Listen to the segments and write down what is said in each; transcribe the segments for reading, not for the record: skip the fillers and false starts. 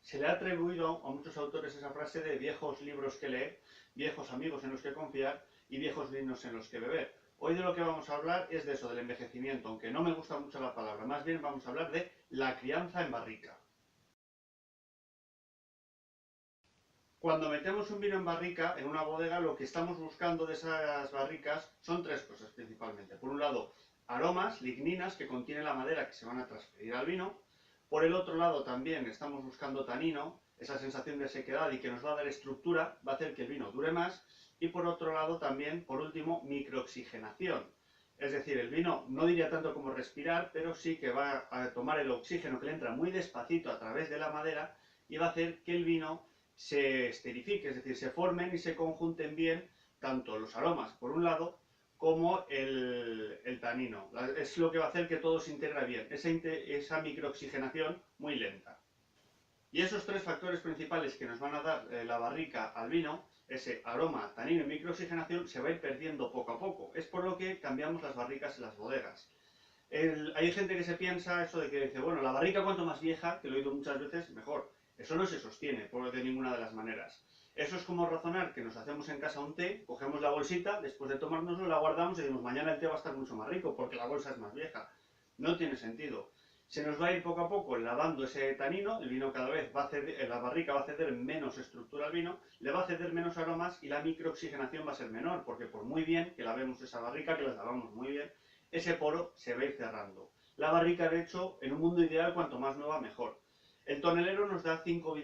Se le ha atribuido a muchos autores esa frase de viejos libros que leer, viejos amigos en los que confiar y viejos vinos en los que beber. Hoy de lo que vamos a hablar es de eso, del envejecimiento, aunque no me gusta mucho la palabra, más bien vamos a hablar de la crianza en barrica. Cuando metemos un vino en barrica, en una bodega, lo que estamos buscando de esas barricas son tres cosas principalmente. Por un lado, aromas, ligninas que contiene la madera que se van a transferir al vino. Por el otro lado también estamos buscando tanino, esa sensación de sequedad y que nos va a dar estructura, va a hacer que el vino dure más. Y por otro lado también, por último, microoxigenación. Es decir, el vino no diría tanto como respirar, pero sí que va a tomar el oxígeno que le entra muy despacito a través de la madera y va a hacer que el vino se esterifique, es decir, se formen y se conjunten bien tanto los aromas, por un lado, como el tanino. Es lo que va a hacer que todo se integre bien, esa microoxigenación muy lenta. Y esos tres factores principales que nos van a dar la barrica al vino, ese aroma, tanino y microoxigenación, se va a ir perdiendo poco a poco. Es por lo que cambiamos las barricas en las bodegas. Hay gente que se piensa eso de que dice, bueno, la barrica cuanto más vieja, que lo he oído muchas veces, mejor. Eso no se sostiene de ninguna de las maneras. Eso es como razonar que nos hacemos en casa un té, cogemos la bolsita, después de tomárnoslo la guardamos y decimos, mañana el té va a estar mucho más rico porque la bolsa es más vieja. No tiene sentido. Se nos va a ir poco a poco lavando ese tanino, el vino cada vez va a ceder, la barrica va a ceder menos estructura al vino, le va a ceder menos aromas y la microoxigenación va a ser menor, porque por muy bien que lavemos esa barrica, que la lavamos muy bien, ese poro se va a ir cerrando. La barrica, de hecho, en un mundo ideal, cuanto más nueva, mejor. El tonelero nos da 5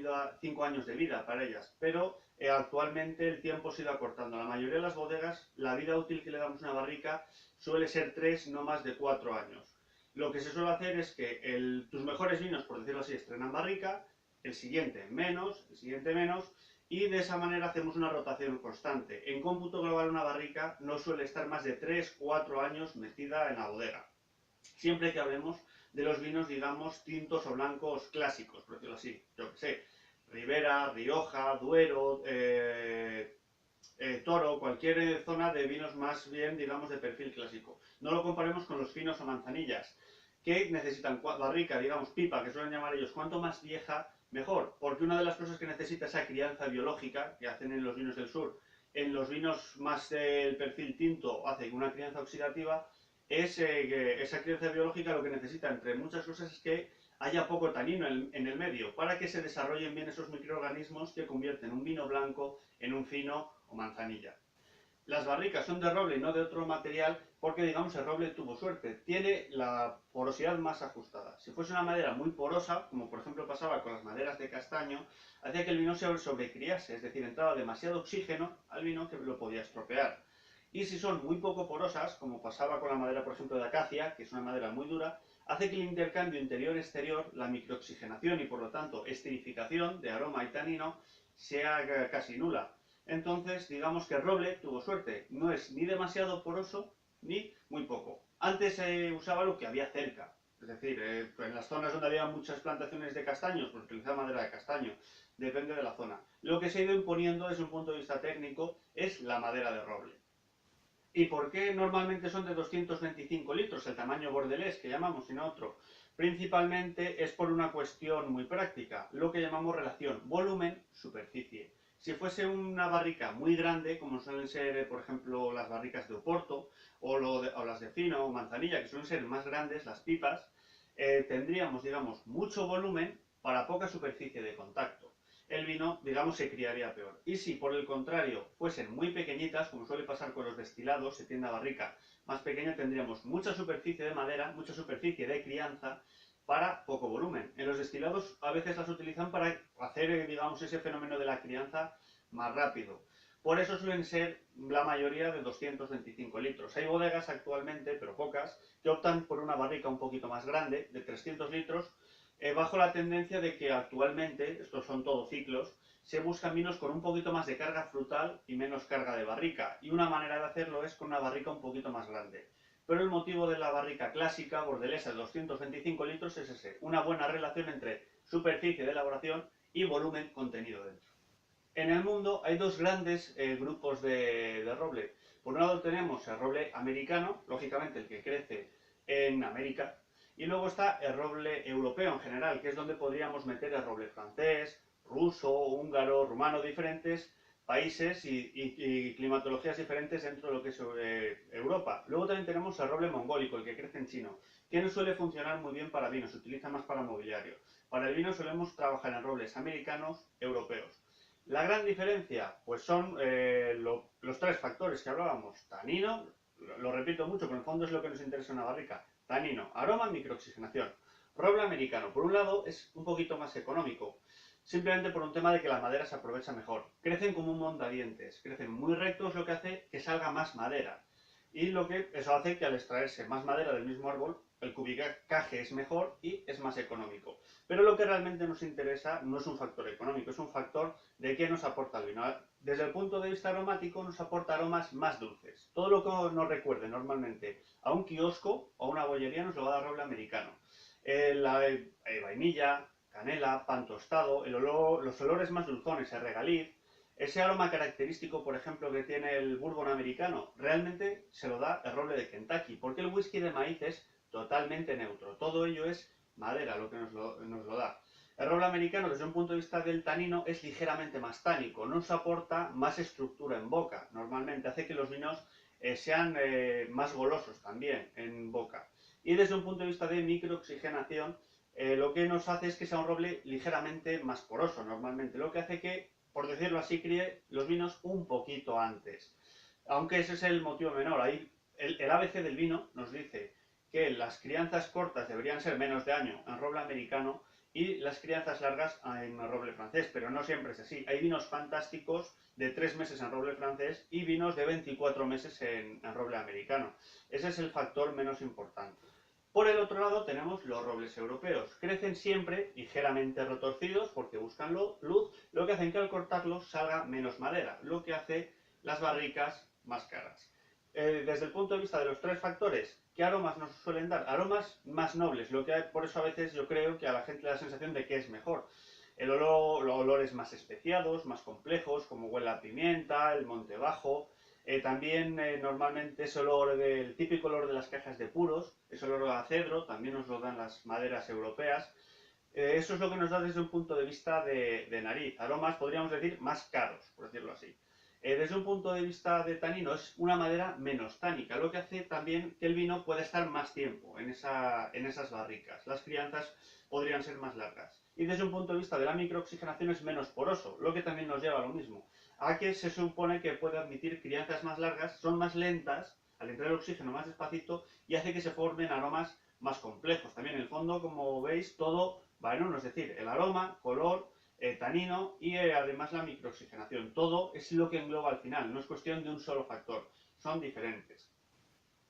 años de vida para ellas, pero actualmente el tiempo se ha ido acortando. La mayoría de las bodegas, la vida útil que le damos a una barrica suele ser 3, no más de 4 años. Lo que se suele hacer es que tus mejores vinos, por decirlo así, estrenan barrica, el siguiente menos, el siguiente menos, y de esa manera hacemos una rotación constante. En cómputo global una barrica no suele estar más de 3, 4 años metida en la bodega. Siempre que hablemos de los vinos, digamos, tintos o blancos clásicos, por decirlo así. Yo que sé, Ribera, Rioja, Duero, Toro, cualquier zona de vinos más bien, digamos, de perfil clásico. No lo comparemos con los finos o manzanillas, que necesitan barrica, digamos, pipa, que suelen llamar ellos, cuanto más vieja, mejor. Porque una de las cosas que necesita esa crianza biológica que hacen en los vinos del sur, en los vinos más del perfil tinto, hace una crianza oxidativa, es que esa crianza biológica lo que necesita, entre muchas cosas, es que haya poco tanino en el medio, para que se desarrollen bien esos microorganismos que convierten un vino blanco en un fino o manzanilla. Las barricas son de roble y no de otro material porque, digamos, el roble tuvo suerte. Tiene la porosidad más ajustada. Si fuese una madera muy porosa, como por ejemplo pasaba con las maderas de castaño, hacía que el vino se sobrecriase, es decir, entraba demasiado oxígeno al vino que lo podía estropear. Y si son muy poco porosas, como pasaba con la madera, por ejemplo, de acacia, que es una madera muy dura, hace que el intercambio interior-exterior, la microoxigenación y por lo tanto esterificación de aroma y tanino, sea casi nula. Entonces, digamos que el roble tuvo suerte. No es ni demasiado poroso ni muy poco. Antes se usaba lo que había cerca. Es decir, en las zonas donde había muchas plantaciones de castaños, pues utilizaba madera de castaño. Depende de la zona. Lo que se ha ido imponiendo desde un punto de vista técnico es la madera de roble. ¿Y por qué normalmente son de 225 litros, el tamaño bordelés que llamamos, y no otro? Principalmente es por una cuestión muy práctica, lo que llamamos relación volumen-superficie. Si fuese una barrica muy grande, como suelen ser, por ejemplo, las barricas de Oporto, o las de Fino o Manzanilla, que suelen ser más grandes, las pipas, tendríamos, digamos, mucho volumen para poca superficie de contacto. El vino, digamos, se criaría peor. Y si, por el contrario, fuesen muy pequeñitas, como suele pasar con los destilados, se tiende a barrica más pequeña, tendríamos mucha superficie de madera, mucha superficie de crianza, para poco volumen. En los destilados a veces las utilizan para hacer, digamos, ese fenómeno de la crianza más rápido. Por eso suelen ser la mayoría de 225 litros. Hay bodegas actualmente, pero pocas, que optan por una barrica un poquito más grande, de 300 litros, bajo la tendencia de que actualmente, estos son todos ciclos, se buscan vinos con un poquito más de carga frutal y menos carga de barrica. Y una manera de hacerlo es con una barrica un poquito más grande. Pero el motivo de la barrica clásica, bordelesa de 225 litros, es ese, una buena relación entre superficie de elaboración y volumen contenido dentro. En el mundo hay dos grandes grupos de roble. Por un lado tenemos el roble americano, lógicamente el que crece en América, Y luego está el roble europeo en general, que es donde podríamos meter el roble francés, ruso, húngaro, rumano, diferentes países y climatologías diferentes dentro de lo que es Europa. Luego también tenemos el roble mongólico, el que crece en China, que no suele funcionar muy bien para vino, se utiliza más para mobiliario. Para el vino solemos trabajar en robles americanos, europeos. La gran diferencia, pues son los tres factores que hablábamos. Tanino, lo repito mucho, pero en el fondo es lo que nos interesa en una barrica. Tanino, aroma, microoxigenación. Roble americano, por un lado, es un poquito más económico, simplemente por un tema de que la madera se aprovecha mejor. Crecen como un mondadientes, crecen muy rectos, lo que hace que salga más madera. Y eso hace que al extraerse más madera del mismo árbol, el cubicaje es mejor y es más económico. Pero lo que realmente nos interesa no es un factor económico, es un factor de qué nos aporta el vino. Desde el punto de vista aromático nos aporta aromas más dulces. Todo lo que nos recuerde normalmente a un kiosco o a una bollería nos lo va a dar roble americano. Vainilla, canela, pan tostado, los olores más dulzones, el regaliz, ese aroma característico, por ejemplo, que tiene el bourbon americano, realmente se lo da el roble de Kentucky, porque el whisky de maíz es totalmente neutro. Todo ello es madera lo que nos lo da. El roble americano, desde un punto de vista del tanino, es ligeramente más tánico, nos aporta más estructura en boca, normalmente hace que los vinos sean más golosos también en boca. Y desde un punto de vista de microoxigenación, lo que nos hace es que sea un roble ligeramente más poroso, normalmente, lo que hace que, por decirlo así, críe los vinos un poquito antes. Aunque ese es el motivo menor. Ahí el ABC del vino nos dice que las crianzas cortas deberían ser menos de año en roble americano y las crianzas largas en roble francés, pero no siempre es así. Hay vinos fantásticos de 3 meses en roble francés y vinos de 24 meses en roble americano. Ese es el factor menos importante. Por el otro lado tenemos los robles europeos. Crecen siempre ligeramente retorcidos porque buscan luz, lo que hacen que al cortarlos salga menos madera, lo que hace las barricas más caras. Desde el punto de vista de los tres factores, ¿qué aromas nos suelen dar? Aromas más nobles, lo que por eso a veces yo creo que a la gente le da la sensación de que es mejor. Los olores más especiados, más complejos, como huele a pimienta, el monte bajo. También normalmente ese olor el típico olor de las cajas de puros, ese olor a cedro, también nos lo dan las maderas europeas. Eso es lo que nos da desde un punto de vista de nariz. Aromas, podríamos decir, más caros, por decirlo así. Desde un punto de vista de tanino, es una madera menos tánica, lo que hace también que el vino pueda estar más tiempo en esas barricas. Las crianzas podrían ser más largas. Y desde un punto de vista de la microoxigenación es menos poroso, lo que también nos lleva a lo mismo. A que se supone que puede admitir crianzas más largas, son más lentas, al entrar el oxígeno más despacito, y hace que se formen aromas más complejos. También en el fondo, como veis, todo va en uno, es decir, el aroma, color, tanino y además la microoxigenación. Todo es lo que engloba al final, no es cuestión de un solo factor, son diferentes.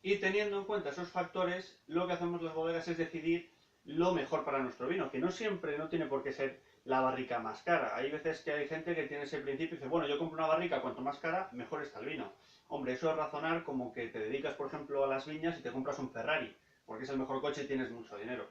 Y teniendo en cuenta esos factores, lo que hacemos las bodegas es decidir lo mejor para nuestro vino, que no siempre, no tiene por qué ser la barrica más cara. Hay veces que hay gente que tiene ese principio y dice, bueno, yo compro una barrica, cuanto más cara, mejor está el vino. Hombre, eso es razonar como que te dedicas, por ejemplo, a las viñas y te compras un Ferrari, porque es el mejor coche y tienes mucho dinero.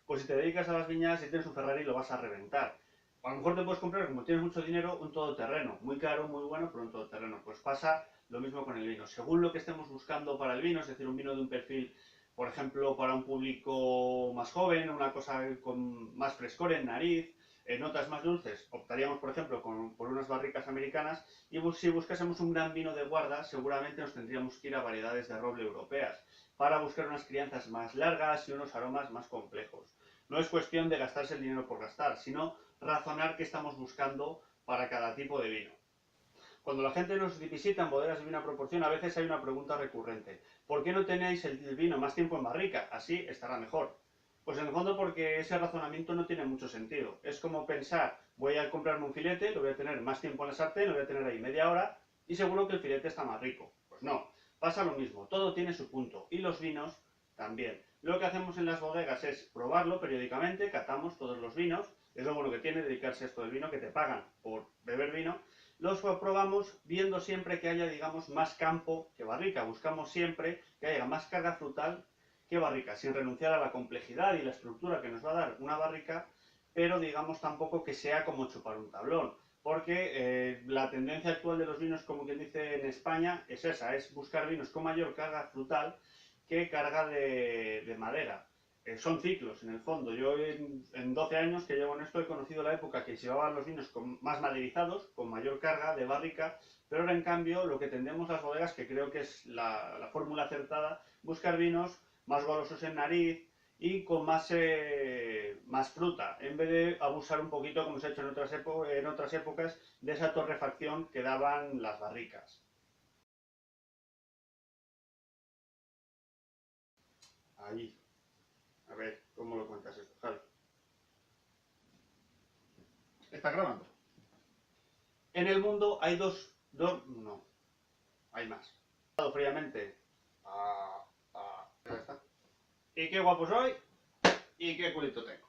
Pues si te dedicas a las viñas y tienes un Ferrari, lo vas a reventar. A lo mejor te puedes comprar, como tienes mucho dinero, un todoterreno. Muy caro, muy bueno, pero un todoterreno. Pues pasa lo mismo con el vino. Según lo que estemos buscando para el vino, es decir, un vino de un perfil, por ejemplo, para un público más joven, una cosa con más frescor en nariz, notas más dulces, optaríamos, por ejemplo, por unas barricas americanas. Y si buscásemos un gran vino de guarda, seguramente nos tendríamos que ir a variedades de roble europeas para buscar unas crianzas más largas y unos aromas más complejos. No es cuestión de gastarse el dinero por gastar, sino razonar qué estamos buscando para cada tipo de vino. Cuando la gente nos visita en bodegas de vino a proporción, a veces hay una pregunta recurrente. ¿Por qué no tenéis el vino más tiempo en barrica? Así estará mejor. Pues en el fondo porque ese razonamiento no tiene mucho sentido. Es como pensar, voy a comprarme un filete, lo voy a tener más tiempo en la sartén, lo voy a tener ahí media hora y seguro que el filete está más rico. Pues no, pasa lo mismo, todo tiene su punto y los vinos también. Lo que hacemos en las bodegas es probarlo periódicamente, catamos todos los vinos, es lo bueno que tiene dedicarse a esto del vino, que te pagan por beber vino. Los probamos viendo siempre que haya, digamos, más campo que barrica. Buscamos siempre que haya más carga frutal que barrica, sin renunciar a la complejidad y la estructura que nos va a dar una barrica, pero digamos tampoco que sea como chupar un tablón. Porque la tendencia actual de los vinos, como quien dice en España, es esa, es buscar vinos con mayor carga frutal que carga de madera. son ciclos, en el fondo. Yo en 12 años que llevo en esto he conocido la época que se llevaban los vinos más maderizados, con mayor carga de barrica, pero ahora en cambio lo que tendemos las bodegas, que creo que es la fórmula acertada, buscar vinos más golosos en nariz y con más fruta, en vez de abusar un poquito, como se ha hecho en otras épocas, de esa torrefacción que daban las barricas. Ahí. A ver, ¿cómo lo cuentas esto, Javi? ¿Está grabando? En el mundo hay no, hay más. Fríamente. Ya está. Y qué guapo soy y qué culito tengo.